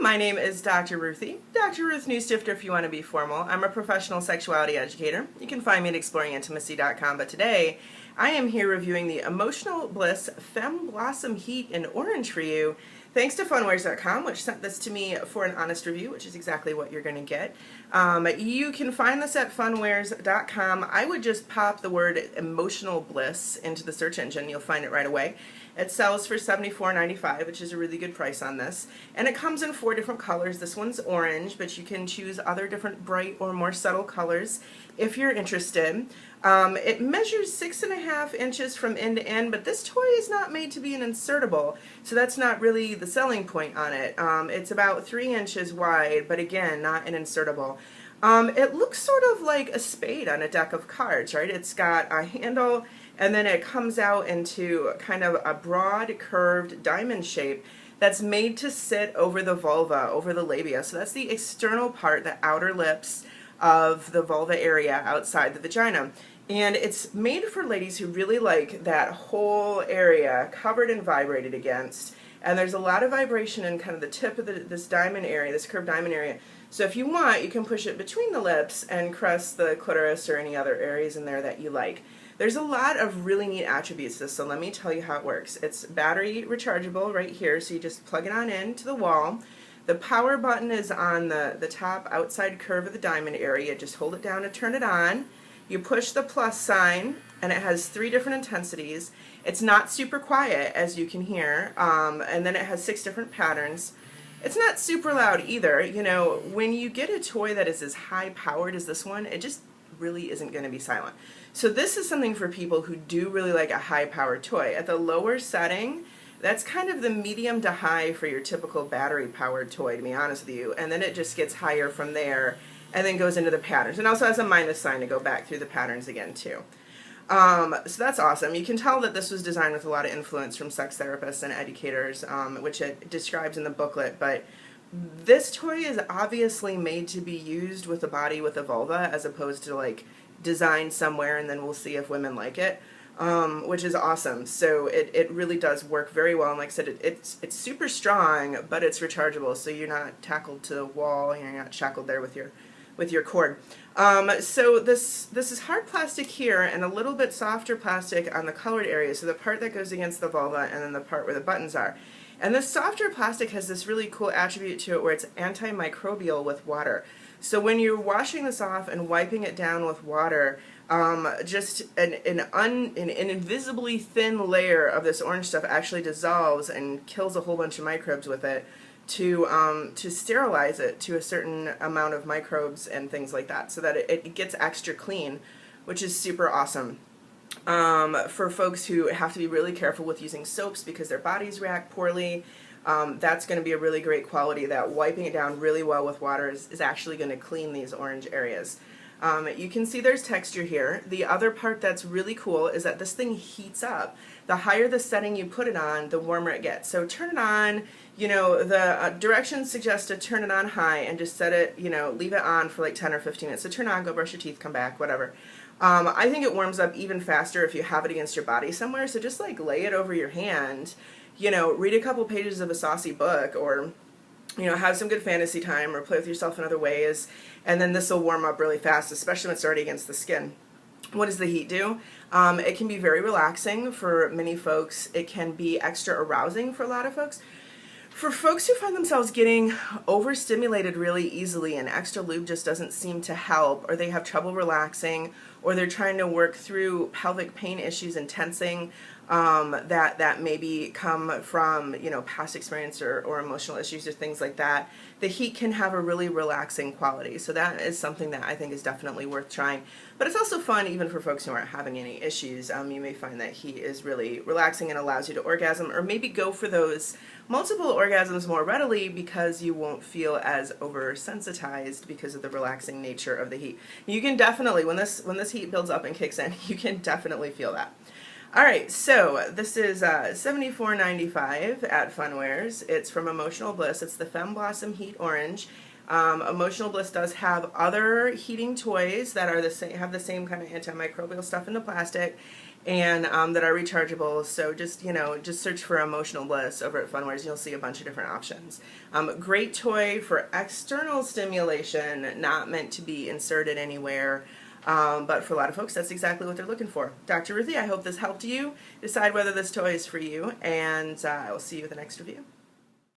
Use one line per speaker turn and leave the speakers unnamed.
my name is Dr. Ruthie, Dr. Ruth Newstifter if you want to be formal. I'm a professional sexuality educator. You can find me at exploringintimacy.com, but today I am here reviewing the Emotional Bliss Femblossom Heat in Orange for you, thanks to funwares.com, which sent this to me for an honest review, which is exactly what you're going to get. You can find this at funwares.com. I would just pop the word Emotional Bliss into the search engine. You'll find it right away. It sells for $74.95, which is a really good price on this. And it comes in 4 different colors. This one's orange, but you can choose other different bright or more subtle colors if you're interested. It measures 6.5 inches from end to end, but this toy is not made to be an insertable, so that's not really the selling point on it. It's about 3 inches wide, but again, not an insertable. It looks sort of like a spade on a deck of cards, right? It's got a handle, and then it comes out into kind of a broad, curved diamond shape that's made to sit over the vulva, over the labia. So that's the external part, the outer lips of the vulva area outside the vagina. And it's made for ladies who really like that whole area covered and vibrated against. And there's a lot of vibration in kind of the tip of this diamond area, this curved diamond area. So if you want, you can push it between the lips and caress the clitoris or any other areas in there that you like. There's a lot of really neat attributes to this, so let me tell you how it works. It's battery rechargeable right here, so you just plug it on in to the wall. The power button is on the top outside curve of the diamond area. Just hold it down to turn it on. You push the plus sign, and it has 3 different intensities. It's not super quiet, as you can hear, and then it has 6 different patterns. It's not super loud either. You know, when you get a toy that is as high powered as this one, it just really isn't going to be silent. So this is something for people who do really like a high powered toy. At the lower setting, that's kind of the medium to high for your typical battery powered toy, to be honest with you, and then it just gets higher from there and then goes into the patterns, and also has a minus sign to go back through the patterns again too. So that's awesome. You can tell that this was designed with a lot of influence from sex therapists and educators, which it describes in the booklet, but this toy is obviously made to be used with a body with a vulva as opposed to like designed somewhere and then we'll see if women like it, which is awesome. So it really does work very well, and like I said, it's super strong, but it's rechargeable, so you're not tackled to the wall, you're not shackled there with your cord. So this is hard plastic here and a little bit softer plastic on the colored area, so the part that goes against the vulva and then the part where the buttons are. And this softer plastic has this really cool attribute to it where it's antimicrobial with water. So when you're washing this off and wiping it down with water, just an invisibly thin layer of this orange stuff actually dissolves and kills a whole bunch of microbes with it to sterilize it to a certain amount of microbes and things like that, so that it gets extra clean, which is super awesome. For folks who have to be really careful with using soaps because their bodies react poorly, that's going to be a really great quality, that wiping it down really well with water is actually going to clean these orange areas. You can see there's texture here. The other part that's really cool is that this thing heats up. The higher the setting you put it on, the warmer it gets. So turn it on, you know, the directions suggest to turn it on high and just set it, you know, leave it on for like 10 or 15 minutes. So turn on, go brush your teeth, come back, whatever. I think it warms up even faster if you have it against your body somewhere, so just like lay it over your hand, you know, read a couple pages of a saucy book, or you know, have some good fantasy time, or play with yourself in other ways, and then this will warm up really fast, especially when it's already against the skin. What does the heat do? It can be very relaxing for many folks. It can be extra arousing for a lot of folks. For folks who find themselves getting overstimulated really easily and extra lube just doesn't seem to help, or they have trouble relaxing, or they're trying to work through pelvic pain issues and tensing that maybe come from, you know, past experience or emotional issues or things like that, the heat can have a really relaxing quality. So that is something that I think is definitely worth trying. But it's also fun even for folks who aren't having any issues. You may find that heat is really relaxing and allows you to orgasm, or maybe go for those multiple orgasms more readily because you won't feel as oversensitized because of the relaxing nature of the heat. You can definitely, when this heat builds up and kicks in, you can definitely feel that. Alright, so this is $74.95 at Funwares. It's from Emotional Bliss. It's the Femblossom Heat Orange. Emotional Bliss does have other heating toys that are have the same kind of antimicrobial stuff in the plastic, and that are rechargeable. So just, just search for Emotional Bliss over at Funwares. You'll see a bunch of different options. Great toy for external stimulation, not meant to be inserted anywhere. But for a lot of folks, that's exactly what they're looking for. Dr. Ruthie, I hope this helped you decide whether this toy is for you, and I will see you with the next review.